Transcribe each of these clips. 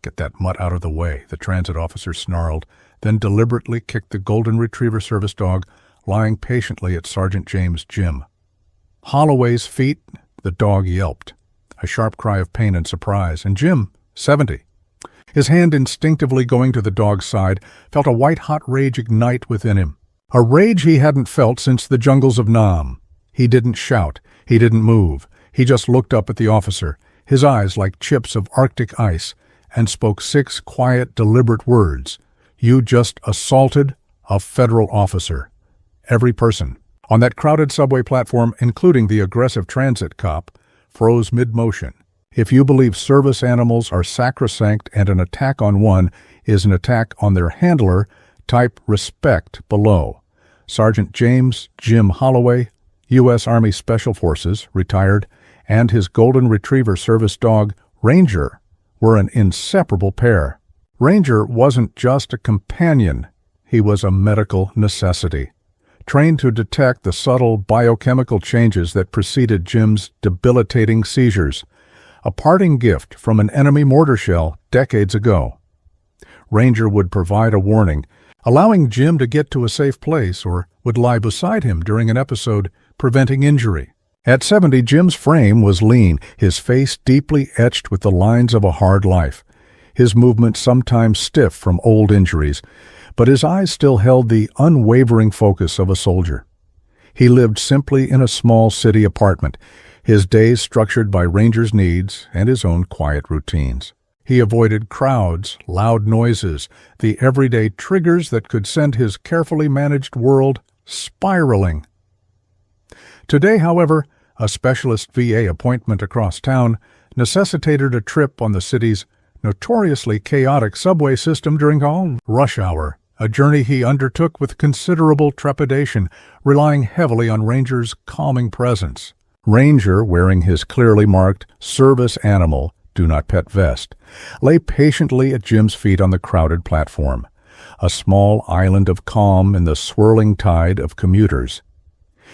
"Get that mutt out of the way," the transit officer snarled, then deliberately kicked the Golden Retriever service dog lying patiently at Sergeant James' gym. Holloway's feet, the dog yelped, a sharp cry of pain and surprise, and Jim, 70, his hand instinctively going to the dog's side, felt a white-hot rage ignite within him. A rage he hadn't felt since the jungles of Nam. He didn't shout. He didn't move. He just looked up at the officer, his eyes like chips of Arctic ice, and spoke 6 quiet, deliberate words. "You just assaulted a federal officer." Every person on that crowded subway platform, including the aggressive transit cop, froze mid-motion. If you believe service animals are sacrosanct and an attack on one is an attack on their handler, type respect below. Sergeant James Jim Holloway, U.S. Army Special Forces, retired, and his Golden Retriever service dog, Ranger, were an inseparable pair. Ranger wasn't just a companion, he was a medical necessity. Trained to detect the subtle biochemical changes that preceded Jim's debilitating seizures, a parting gift from an enemy mortar shell decades ago. Ranger would provide a warning, allowing Jim to get to a safe place, or would lie beside him during an episode, preventing injury. At 70, Jim's frame was lean, his face deeply etched with the lines of a hard life, his movements sometimes stiff from old injuries, but his eyes still held the unwavering focus of a soldier. He lived simply in a small city apartment, his days structured by Ranger's needs and his own quiet routines. He avoided crowds, loud noises, the everyday triggers that could send his carefully managed world spiraling. Today, however, a specialist VA appointment across town necessitated a trip on the city's notoriously chaotic subway system during all rush hour, a journey he undertook with considerable trepidation, relying heavily on Ranger's calming presence. Ranger, wearing his clearly marked service animal, do not pet vest, lay patiently at Jim's feet on the crowded platform, a small island of calm in the swirling tide of commuters.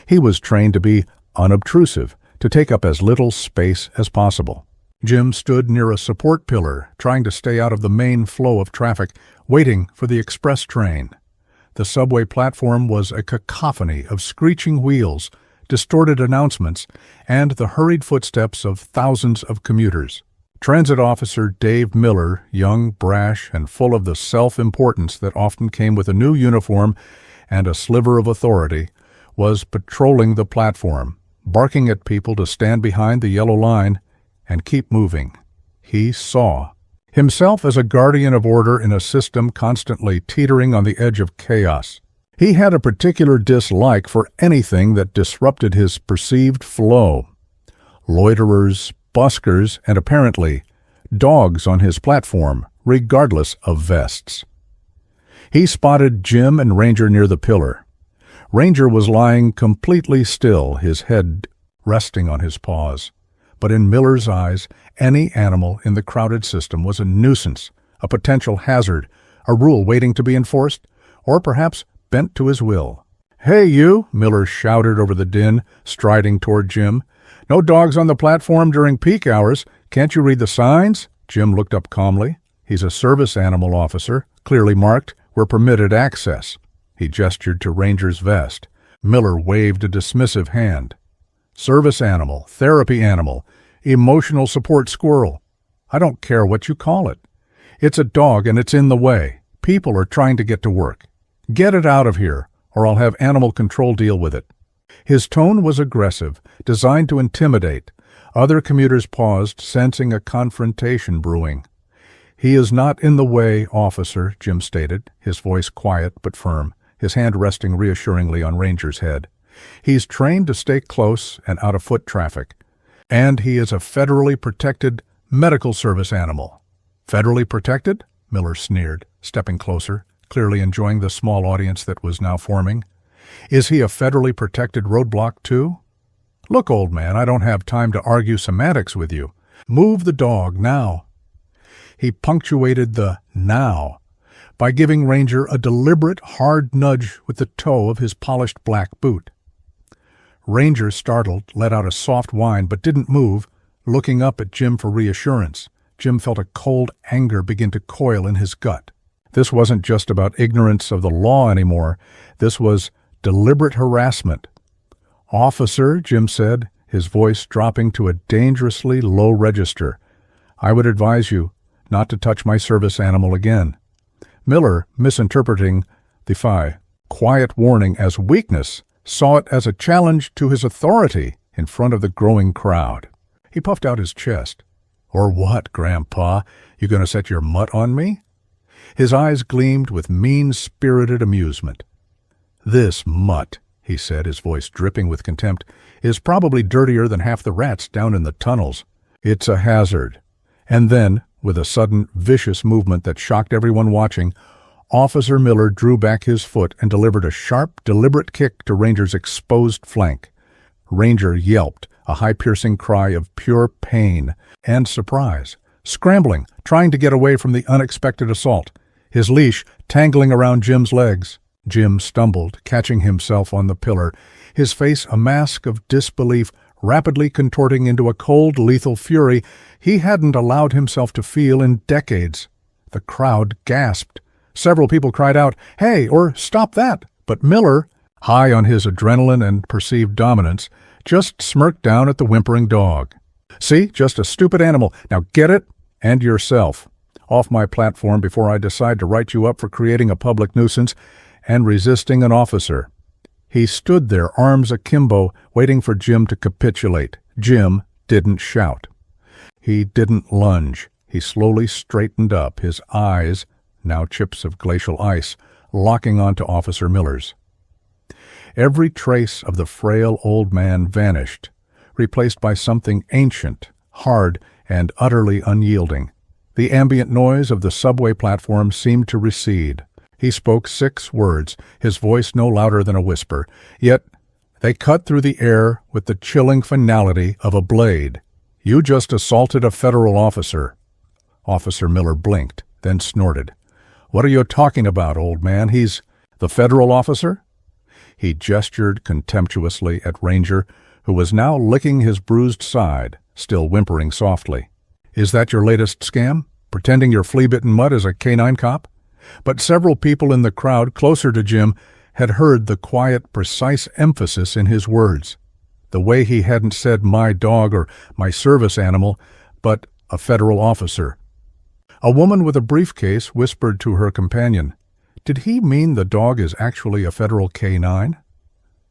He was trained to be unobtrusive, to take up as little space as possible. Jim stood near a support pillar, trying to stay out of the main flow of traffic, waiting for the express train. The subway platform was a cacophony of screeching wheels, distorted announcements, and the hurried footsteps of thousands of commuters. Transit Officer Dave Miller, young, brash, and full of the self-importance that often came with a new uniform and a sliver of authority, was patrolling the platform, barking at people to stand behind the yellow line and keep moving. He saw himself as a guardian of order in a system constantly teetering on the edge of chaos. He had a particular dislike for anything that disrupted his perceived flow. Loiterers, buskers, and apparently dogs on his platform, regardless of vests. He spotted Jim and Ranger near the pillar. Ranger was lying completely still, his head resting on his paws. But in Miller's eyes, any animal in the crowded system was a nuisance, a potential hazard, a rule waiting to be enforced, or perhaps bent to his will. "Hey, you!" Miller shouted over the din, striding toward Jim. "No dogs on the platform during peak hours. Can't you read the signs?" Jim looked up calmly. "He's a service animal officer, clearly marked, where permitted access." He gestured to Ranger's vest. Miller waved a dismissive hand. "Service animal, therapy animal, emotional support squirrel. I don't care what you call it. It's a dog and it's in the way. People are trying to get to work. Get it out of here, or I'll have animal control deal with it." His tone was aggressive, designed to intimidate. Other commuters paused, sensing a confrontation brewing. "He is not in the way, officer," Jim stated, his voice quiet but firm, his hand resting reassuringly on Ranger's head. "He's trained to stay close and out of foot traffic. And he is a federally protected medical service animal." "Federally protected?" Miller sneered, stepping closer, clearly enjoying the small audience that was now forming. "Is he a federally protected roadblock too?" "Look, old man, I don't have time to argue semantics with you. Move the dog now." He punctuated the "now" by giving Ranger a deliberate, hard nudge with the toe of his polished black boot. Ranger, startled, let out a soft whine but didn't move, looking up at Jim for reassurance. Jim felt a cold anger begin to coil in his gut. This wasn't just about ignorance of the law anymore. This was deliberate harassment. "Officer," Jim said, his voice dropping to a dangerously low register, "I would advise you not to touch my service animal again." Miller, misinterpreting the quiet warning as weakness, saw it as a challenge to his authority in front of the growing crowd. He puffed out his chest. "Or what, Grandpa? You gonna set your mutt on me?" His eyes gleamed with mean-spirited amusement. "This mutt," he said, his voice dripping with contempt, "is probably dirtier than half the rats down in the tunnels. It's a hazard." And then, with a sudden, vicious movement that shocked everyone watching, Officer Miller drew back his foot and delivered a sharp, deliberate kick to Ranger's exposed flank. Ranger yelped, a high-piercing cry of pure pain and surprise, scrambling, trying to get away from the unexpected assault, his leash tangling around Jim's legs. Jim stumbled, catching himself on the pillar, his face a mask of disbelief, rapidly contorting into a cold, lethal fury he hadn't allowed himself to feel in decades. The crowd gasped. Several people cried out, "Hey," or "Stop that!" But Miller, high on his adrenaline and perceived dominance, just smirked down at the whimpering dog. "See, just a stupid animal. Now get it, and yourself, off my platform before I decide to write you up for creating a public nuisance and resisting an officer." He stood there, arms akimbo, waiting for Jim to capitulate. Jim didn't shout. He didn't lunge. He slowly straightened up, his eyes, now chips of glacial ice, locking onto Officer Miller's. Every trace of the frail old man vanished, replaced by something ancient, hard, and utterly unyielding. The ambient noise of the subway platform seemed to recede. He spoke 6 words, his voice no louder than a whisper, yet they cut through the air with the chilling finality of a blade. "You just assaulted a federal officer." Officer Miller blinked, then snorted. "What are you talking about, old man? He's the federal officer?" He gestured contemptuously at Ranger, who was now licking his bruised side, still whimpering softly. "Is that your latest scam? Pretending your flea-bitten mutt is a canine cop?" But several people in the crowd closer to Jim had heard the quiet, precise emphasis in his words. The way he hadn't said "my dog" or "my service animal," but "a federal officer." A woman with a briefcase whispered to her companion, "Did he mean the dog is actually a federal K-9?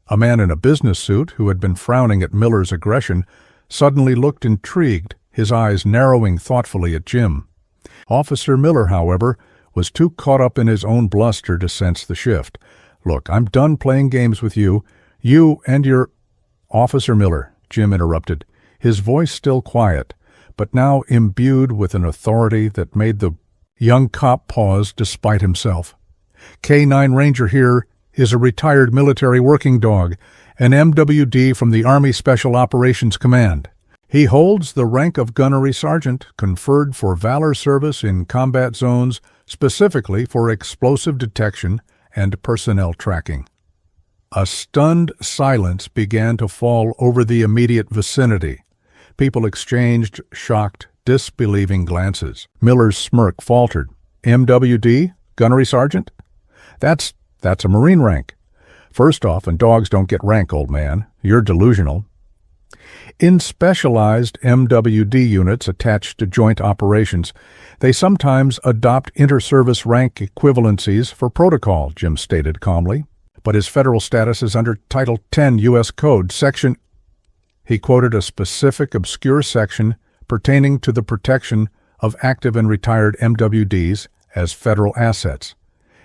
A man in a business suit, who had been frowning at Miller's aggression, suddenly looked intrigued, his eyes narrowing thoughtfully at Jim. Officer Miller, however, was too caught up in his own bluster to sense the shift. "Look, I'm done playing games with you. You and your—" "Officer Miller," Jim interrupted, his voice still quiet, but now imbued with an authority that made the young cop pause despite himself. "K-9 Ranger here is a retired military working dog, an MWD from the Army Special Operations Command. He holds the rank of gunnery sergeant, conferred for valor service in combat zones, specifically for explosive detection and personnel tracking." A stunned silence began to fall over the immediate vicinity. People exchanged shocked, disbelieving glances. Miller's smirk faltered. "MWD? Gunnery sergeant? That's a Marine rank. First off, and dogs don't get rank, old man. You're delusional. In specialized MWD units attached to joint operations, they sometimes adopt inter-service rank equivalencies for protocol," Jim stated calmly. "But his federal status is under Title 10 U.S. Code, Section—" He quoted a specific obscure section pertaining to the protection of active and retired MWDs as federal assets,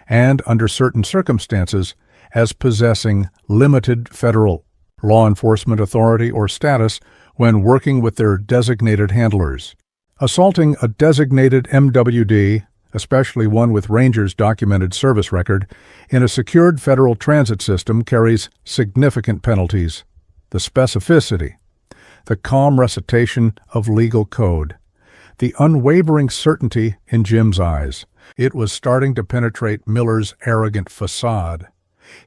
and under certain circumstances as possessing limited federal law enforcement authority or status when working with their designated handlers. Assaulting a designated MWD, especially one with Ranger's documented service record, in a secured federal transit system carries significant penalties. The specificity, the calm recitation of legal code, the unwavering certainty in Jim's eyes. It was starting to penetrate Miller's arrogant facade.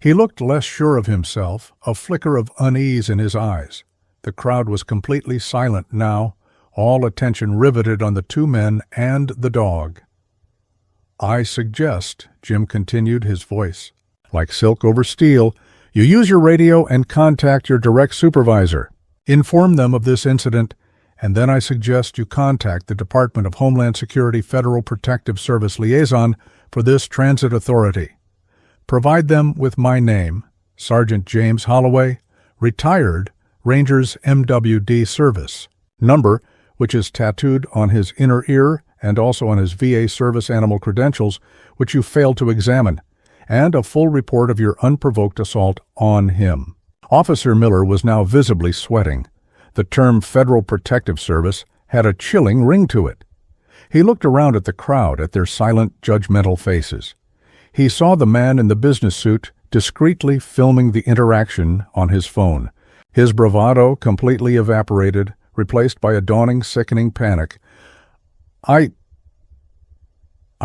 He looked less sure of himself, a flicker of unease in his eyes. The crowd was completely silent now, all attention riveted on the two men and the dog. "I suggest," Jim continued, his voice like silk over steel, "you use your radio and contact your direct supervisor. Inform them of this incident, and then I suggest you contact the Department of Homeland Security Federal Protective Service liaison for this transit authority. Provide them with my name, Sergeant James Holloway, retired, Rangers MWD Service, number, which is tattooed on his inner ear and also on his VA service animal credentials, which you failed to examine, and a full report of your unprovoked assault on him." Officer Miller was now visibly sweating. The term Federal Protective Service had a chilling ring to it. He looked around at the crowd, at their silent, judgmental faces. He saw the man in the business suit discreetly filming the interaction on his phone. His bravado completely evaporated, replaced by a dawning, sickening panic. I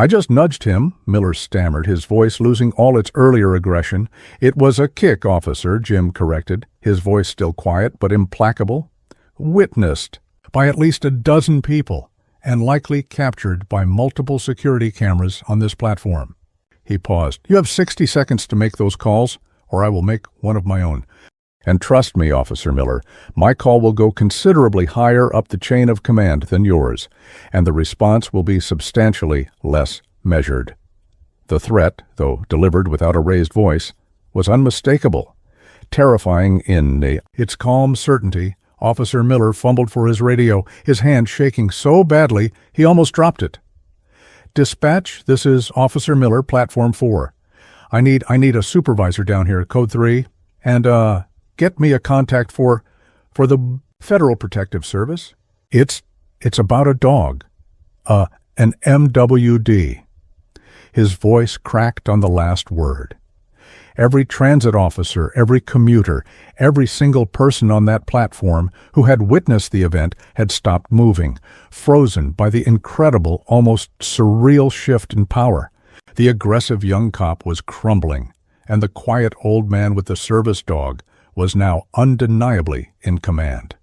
just nudged him," Miller stammered, his voice losing all its earlier aggression. "It was a kick, officer," Jim corrected, his voice still quiet but implacable. "Witnessed by at least a dozen people and likely captured by multiple security cameras on this platform." He paused. "You have 60 seconds to make those calls, or I will make one of my own. And trust me, Officer Miller, my call will go considerably higher up the chain of command than yours, and the response will be substantially less measured." The threat, though delivered without a raised voice, was unmistakable. Terrifying in its calm certainty, Officer Miller fumbled for his radio, his hand shaking so badly he almost dropped it. "Dispatch, this is Officer Miller, Platform 4. I need a supervisor down here, Code 3, and, get me a contact for the Federal Protective Service. It's about a dog. An MWD." His voice cracked on the last word. Every transit officer, every commuter, every single person on that platform who had witnessed the event had stopped moving, frozen by the incredible, almost surreal shift in power. The aggressive young cop was crumbling, and the quiet old man with the service dog was now undeniably in command.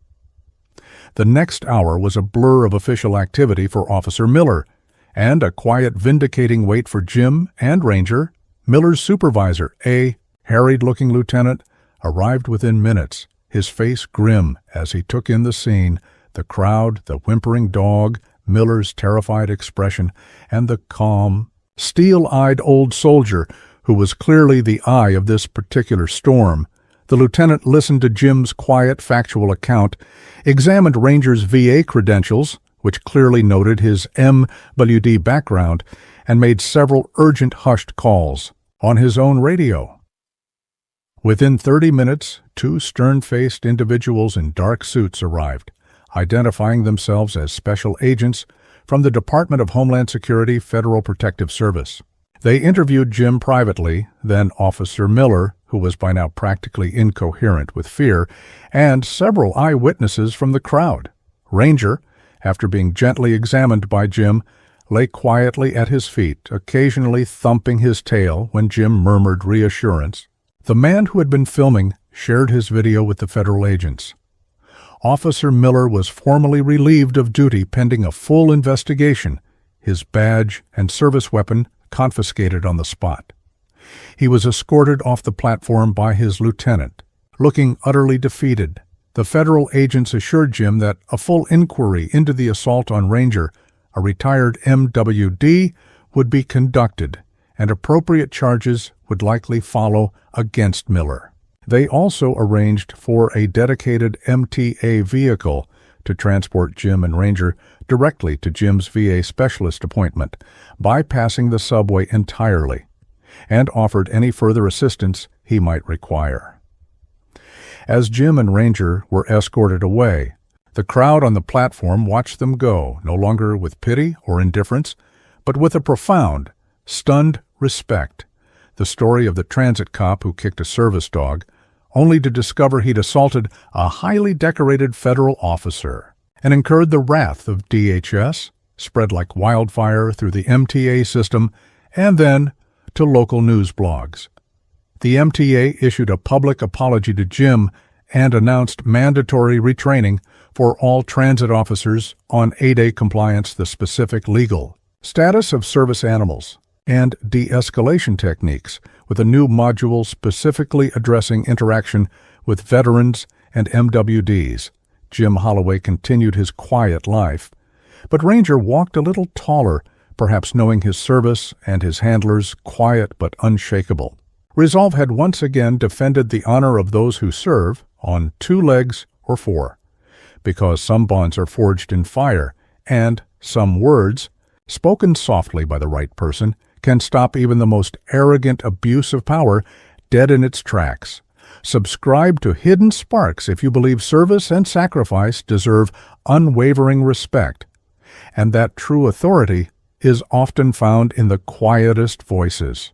The next hour was a blur of official activity for Officer Miller, and a quiet, vindicating wait for Jim and Ranger. Miller's supervisor, a harried-looking lieutenant, arrived within minutes, his face grim as he took in the scene, the crowd, the whimpering dog, Miller's terrified expression, and the calm, steel-eyed old soldier who was clearly the eye of this particular storm. The lieutenant listened to Jim's quiet, factual account, examined Ranger's VA credentials, which clearly noted his MWD background, and made several urgent hushed calls on his own radio. Within 30 minutes, two stern-faced individuals in dark suits arrived, identifying themselves as special agents from the Department of Homeland Security Federal Protective Service. They interviewed Jim privately, then Officer Miller, who was by now practically incoherent with fear, and several eyewitnesses from the crowd. Ranger, after being gently examined by Jim, lay quietly at his feet, occasionally thumping his tail when Jim murmured reassurance. The man who had been filming shared his video with the federal agents. Officer Miller was formally relieved of duty pending a full investigation, his badge and service weapon confiscated on the spot. He was escorted off the platform by his lieutenant. Looking utterly defeated, the federal agents assured Jim that a full inquiry into the assault on Ranger, a retired MWD, would be conducted, and appropriate charges would likely follow against Miller. They also arranged for a dedicated MTA vehicle to transport Jim and Ranger directly to Jim's VA specialist appointment, bypassing the subway entirely, and offered any further assistance he might require. As Jim and Ranger were escorted away, the crowd on the platform watched them go, no longer with pity or indifference, but with a profound, stunned respect. The story of the transit cop who kicked a service dog, only to discover he'd assaulted a highly decorated federal officer and incurred the wrath of DHS, spread like wildfire through the MTA system and then to local news blogs. The MTA issued a public apology to Jim and announced mandatory retraining for all transit officers on 8A compliance, the specific legal status of service animals, and de-escalation techniques, with a new module specifically addressing interaction with veterans and MWDs. Jim Holloway continued his quiet life, but Ranger walked a little taller, perhaps knowing his service and his handlers quiet but unshakable. Resolve had once again defended the honor of those who serve on 2 legs or 4, because some bonds are forged in fire, and some words, spoken softly by the right person, can stop even the most arrogant abuse of power dead in its tracks. Subscribe to Hidden Sparks if you believe service and sacrifice deserve unwavering respect, and that true authority is often found in the quietest voices.